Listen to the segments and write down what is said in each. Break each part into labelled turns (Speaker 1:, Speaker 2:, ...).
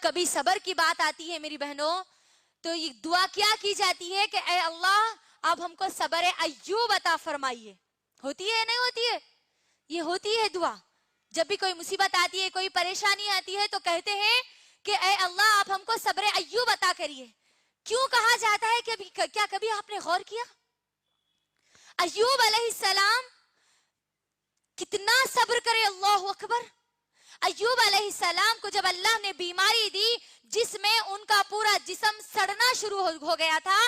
Speaker 1: کبھی صبر کی بات آتی ہے میری بہنوں تو یہ دعا کیا کی جاتی ہے کہ اے اللہ اب ہم کو صبر ایوب عطا فرمائیے. ہوتی ہے نہیں ہوتی ہے؟ یہ ہوتی ہے دعا. جب بھی کوئی مصیبت آتی ہے کوئی پریشانی آتی ہے تو کہتے ہیں کہ اے اللہ آپ ہم کو صبر ایوب عطا کریے. کیوں کہا جاتا ہے کہ کیا کبھی آپ نے غور کیا ایوب علیہ السلام کتنا صبر کرے؟ اللہ اکبر. ایوب علیہ السلام کو جب اللہ نے بیماری دی جس میں ان کا پورا جسم سڑنا شروع ہو گیا تھا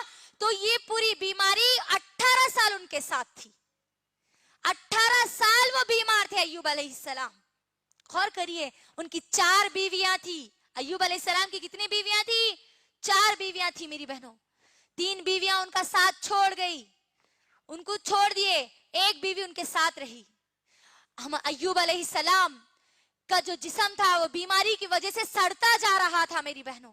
Speaker 1: تو یہ پوری بیماری 18 سال ان کے ساتھ تھی. 18 سال وہ بیمار تھے ایوب علیہ السلام. غور کریے ان کی 4 بیویاں تھی. ایوب علیہ السلام کی کتنی بیویاں تھی؟ 4 بیویاں تھی میری بہنوں. 3 بیویاں ان کا ساتھ چھوڑ گئی, ان کو چھوڑ دیے, ایک بیوی ان کے ساتھ رہی. ہم ایوب علیہ السلام کا جو جسم تھا وہ بیماری کی وجہ سے سڑتا جا رہا تھا میری بہنوں.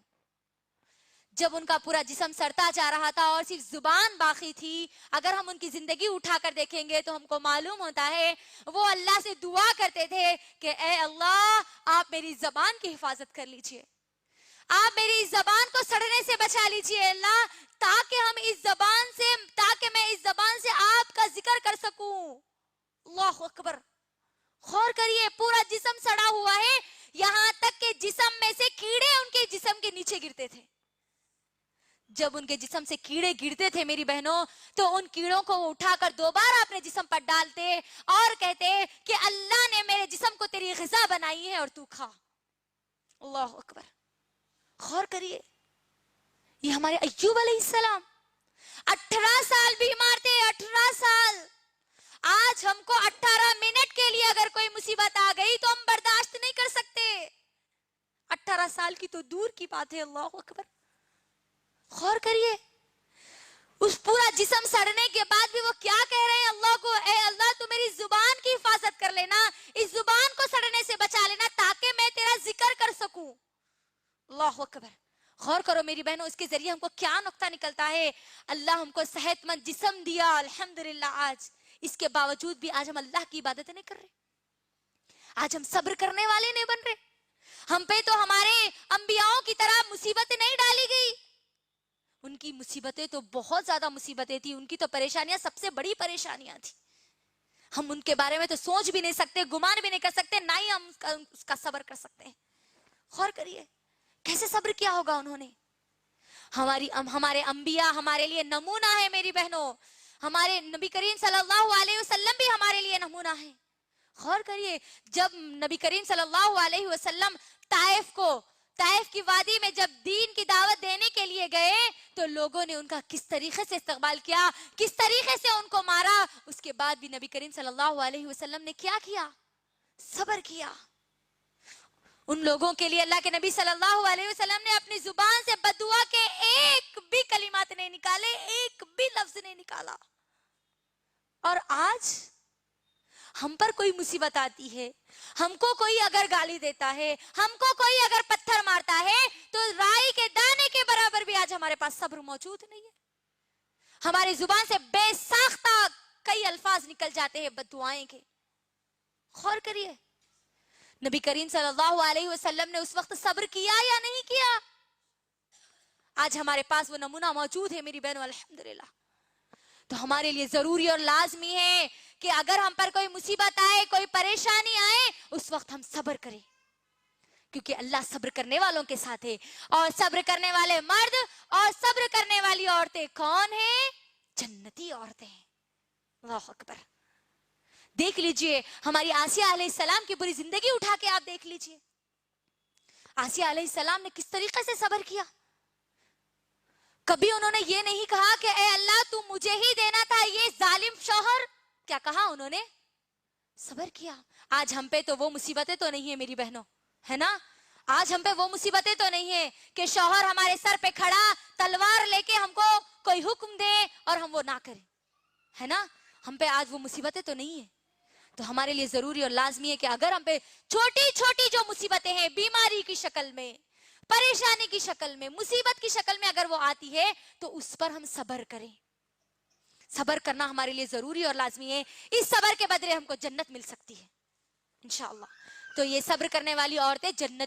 Speaker 1: جب ان کا پورا جسم سڑتا جا رہا تھا اور صرف زبان باقی تھی, اگر ہم ان کی زندگی اٹھا کر دیکھیں گے تو ہم کو معلوم ہوتا ہے وہ اللہ سے دعا کرتے تھے کہ اے اللہ آپ میری زبان کی حفاظت کر لیجئے, آپ میری زبان کو سڑنے سے بچا لیجئے اللہ, تاکہ میں اس زبان سے آپ کا ذکر کر سکوں. اللہ اکبر. غور کریے پورا جسم سڑا ہوا ہے, یہاں تک کہ جسم میں سے کیڑے ان کے جسم کے نیچے گرتے تھے. جب ان کے جسم سے کیڑے گرتے تھے میری بہنوں تو ان کیڑوں کو اٹھا کر دوبارہ اپنے جسم پر ڈالتے اور کہتے کہ اللہ نے میرے جسم کو تیری غذا بنائی ہے اور تو کھا. اللہ اکبر. غور کریے یہ ہمارے ایوب علیہ السلام 18 سال بیمار تھے. 18 سال. آج ہم کو 18 منٹ کے لیے اگر کوئی مصیبت آ گئی تو ہم برداشت نہیں کر سکتے. 18 سال کی تو دور کی بات ہے. اللہ اکبر. غور کریے اس پورا جسم سڑنے کے بعد بھی وہ کیا کہہ رہے ہیں اللہ کو, اے اللہ تو میری زبان کی حفاظت کر لینا, اس زبان کو سڑنے سے بچا لینا تاکہ میں تیرا ذکر کر سکوں. اللہ اکبر. غور کرو میری بہنوں اس کے ذریعے ہم کو کیا نقطہ نکلتا ہے. اللہ ہم کو صحت مند جسم دیا الحمدللہ, آج اس کے باوجود بھی آج ہم اللہ کی عبادت نہیں کر رہے, آج ہم صبر کرنے والے نہیں بن رہے. ہم پہ تو ہمارے انبیاؤں کی طرح مصیبتیں نہیں ڈالی گئی. ان کی مصیبتیں تو بہت زیادہ مصیبتیں تھی, ان کی تو پریشانیاں سب سے بڑی پریشانیاں تھی. ہم ان کے بارے میں تو سوچ بھی نہیں سکتے, گمان بھی نہیں کر سکتے, نہ ہی ہم اس کا صبر کر سکتے ہیں. غور کریے کیسے صبر کیا ہوگا انہوں نے. ہمارے انبیاء ہمارے لیے نمونہ ہے میری بہنوں, ہمارے نبی کریم صلی اللہ علیہ وسلم بھی ہمارے لیے نمونہ ہے. غور کریے جب نبی کریم صلی اللہ علیہ وسلم طائف کی وادی میں جب دین کی دعوت دینے کے لیے گئے تو لوگوں نے ان کا کس طریقے سے استقبال کیا, کس طریقے سے ان کو مارا. اس کے بعد بھی نبی کریم صلی اللہ علیہ وسلم نے کیا کیا؟ صبر کیا. ان لوگوں کے لیے اللہ کے نبی صلی اللہ علیہ وسلم نے اپنی زبان سے بددعا کے ایک بھی کلمات نہیں نکالے, ایک بھی لفظ نہیں نکالا. اور آج ہم پر کوئی مصیبت آتی ہے, ہم کو کوئی اگر گالی دیتا ہے, ہم کو کوئی اگر پتھر مارتا ہے تو رائی کے دانے کے برابر بھی آج ہمارے پاس صبر موجود نہیں ہے. ہماری زبان سے بے ساختہ کئی الفاظ نکل جاتے ہیں بددعائیں کے. غور کریے نبی کریم صلی اللہ علیہ وسلم نے اس وقت صبر کیا یا نہیں کیا؟ آج ہمارے پاس وہ نمونہ موجود ہے میری بہنوں الحمدللہ. تو ہمارے لیے ضروری اور لازمی ہے کہ اگر ہم پر کوئی مصیبت آئے, کوئی پریشانی آئے, اس وقت ہم صبر کریں, کیونکہ اللہ صبر کرنے والوں کے ساتھ ہے. اور صبر کرنے والے مرد اور صبر کرنے والی عورتیں کون ہیں؟ جنتی عورتیں. اللہ اکبر. دیکھ لیجئے ہماری آسیہ علیہ السلام کی پوری زندگی اٹھا کے آپ دیکھ لیجئے, آسیہ علیہ السلام نے کس طریقے سے صبر کیا. کبھی انہوں نے یہ نہیں کہا کہ اے اللہ تو مجھے ہی دینا تھا یہ ظالم شوہر. کیا کہا انہوں نے؟ صبر کیا. آج ہم پہ تو وہ مصیبتیں تو نہیں ہیں میری بہنوں, ہے نا. آج ہم پہ وہ مصیبتیں تو نہیں ہیں کہ شوہر ہمارے سر پہ کھڑا تلوار لے کے ہم کو کوئی حکم دے اور ہم وہ نہ کریں, ہے نا. ہم پہ آج وہ مصیبتیں تو نہیں ہیں. تو ہمارے لیے ضروری اور لازمی ہے کہ اگر ہم پہ چھوٹی چھوٹی جو مصیبتیں ہیں, بیماری کی شکل میں, پریشانی کی شکل میں, مصیبت کی شکل میں اگر وہ آتی ہے تو اس پر ہم صبر کریں. صبر کرنا ہمارے لیے ضروری اور لازمی ہے. اس صبر کے بدلے ہم کو جنت مل سکتی ہے انشاءاللہ. تو یہ صبر کرنے والی عورتیں جنتی